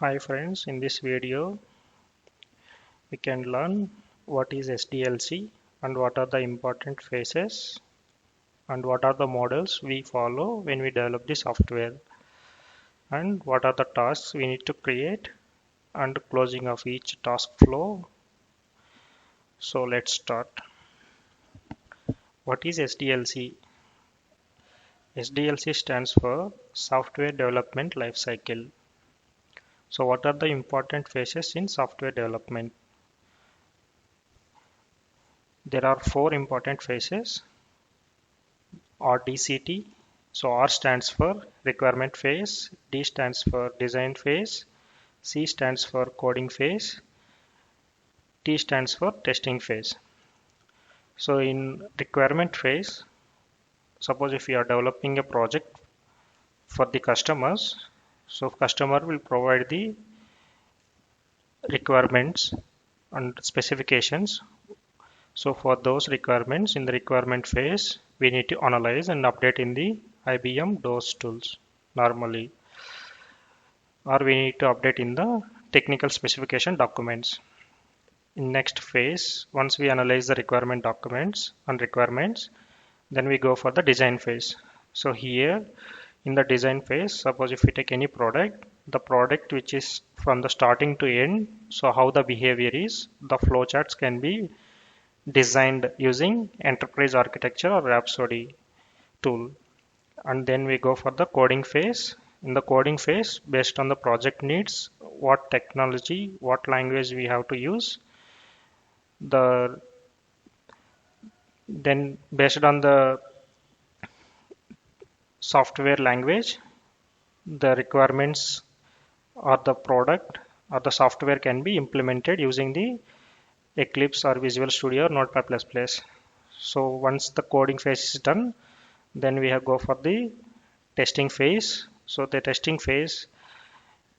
Hi friends, in this video we can learn what is SDLC and what are the important phases and what are the models we follow when we develop the software and what are the tasks we need to create and closing of each task flow. So let's start. What is SDLC? SDLC stands for Software Development Lifecycle. So what are the important phases in software development? There are four important phases. RDCT. So R stands for requirement phase, D stands for design phase, C stands for coding phase, T stands for testing phase. So in requirement phase, suppose if you are developing a project for the customers, so customer will provide the requirements and specifications. So for those requirements in the requirement phase, we need to analyze and update in the IBM DOS tools normally, or we need to update in the technical specification documents. In next phase, once we analyze the requirement documents and requirements, then we go for the design phase. So here in the design phase, suppose if we take any product, the product which is from the starting to end, so how the behavior is, the flowcharts can be designed using enterprise architecture or Rhapsody tool. And then we go for the coding phase. In the coding phase, based on the project needs, what technology, what language we have to use, the then based on the software language, the requirements or the product or the software can be implemented using the Eclipse or Visual Studio or Notepad++. So once the coding phase is done, then we have go for the testing phase. So the testing phase,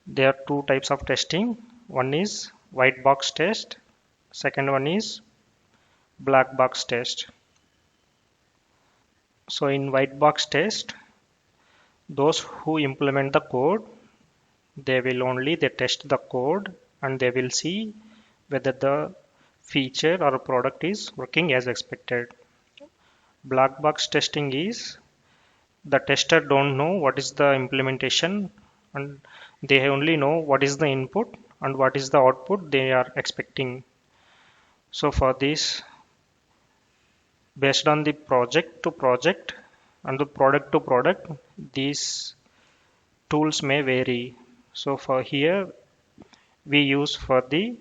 there are two types of testing. One is white box test, second one is black box test. So in white box test, those who implement the code, they test the code and they will see whether the feature or product is working as expected. Black box testing is the tester don't know what is the implementation and they only know what is the input and what is the output they are expecting. So for this, based on the project to project and the product to product, these tools may vary. So for here, we use for the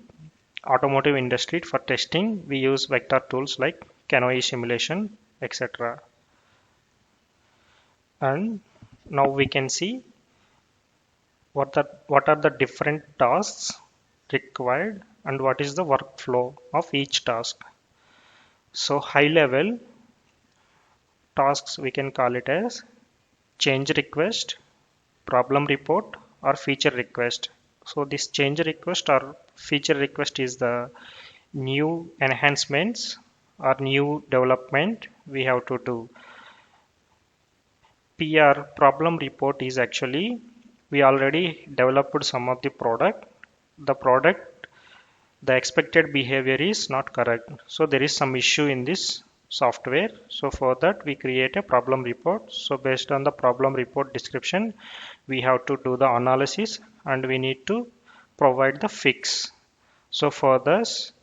automotive industry for testing, we use vector tools like Canoe simulation, etc. And now we can see what are the different tasks required and what is the workflow of each task. So high level tasks, we can call it as change request, problem report, or feature request. So this change request or feature request is the new enhancements or new development we have to do. PR, problem report, is actually we already developed some of the product. The expected behavior is not correct. So there is some issue in this software. So for that we create a problem report. So based on the problem report description, we have to do the analysis and we need to provide the fix. So for this,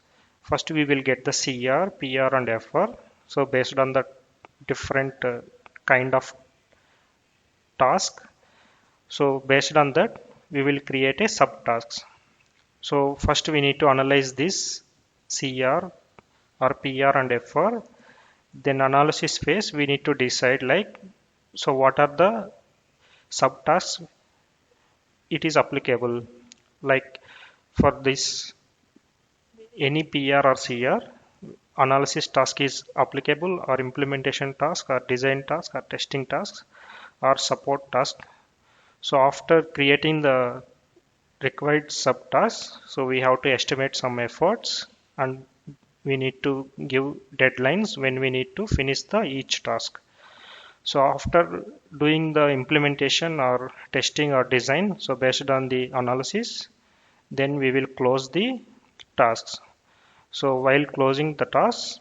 first we will get the CR, PR and FR. So based on the different kind of task, so based on that we will create a subtasks. So first we need to analyze this CR or PR and FR. Then analysis phase, we need to decide like, so what are the subtasks it is applicable. Like for this, any PR or CR, analysis task is applicable or implementation task or design task or testing tasks or support task. So after creating the required subtasks, so we have to estimate some efforts and we need to give deadlines when we need to finish the each task. So after doing the implementation or testing or design, so based on the analysis, then we will close the tasks. So while closing the tasks,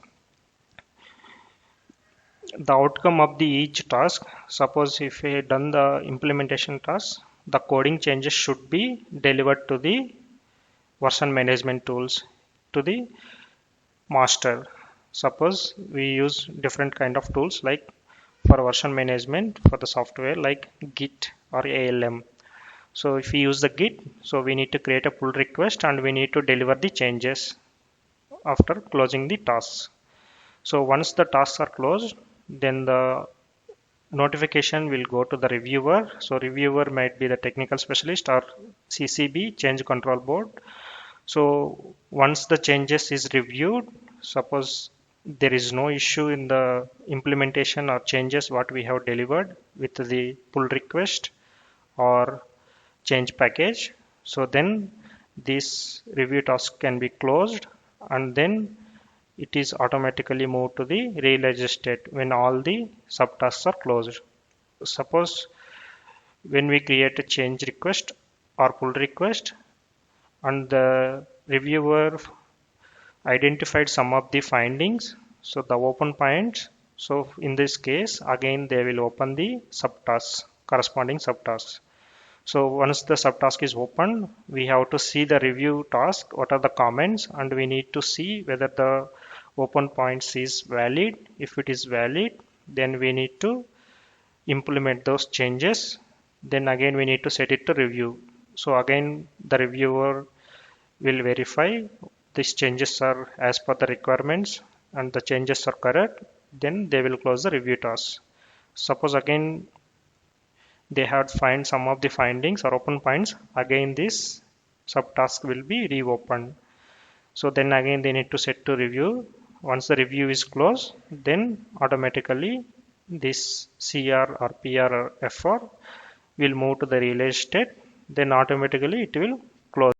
the outcome of the each task, suppose if we had done the implementation task, the coding changes should be delivered to the version management tools, to the master. Suppose we use different kind of tools like for version management for the software like Git or ALM. So if we use the Git, so we need to create a pull request and we need to deliver the changes after closing the tasks. So once the tasks are closed, then the notification will go to the reviewer. So reviewer might be the technical specialist or CCB, change control board. So once the changes is reviewed, suppose there is no issue in the implementation or changes what we have delivered with the pull request or change package. So then this review task can be closed and then it is automatically moved to the realized state when all the subtasks are closed. Suppose when we create a change request or pull request and the reviewer identified some of the findings, so the open points, so in this case again they will open the subtasks, corresponding subtasks. So once the subtask is opened, we have to see the review task, what are the comments, and we need to see whether the open points is valid. If it is valid, then we need to implement those changes. Then again we need to set it to review. So again the reviewer will verify these changes are as per the requirements and the changes are correct. Then they will close the review task. Suppose again they had find some of the findings or open points, again this subtask will be reopened. So then again they need to set to review. Once the review is closed, then automatically this CR or PR or FR will move to the realized state. Then automatically it will close.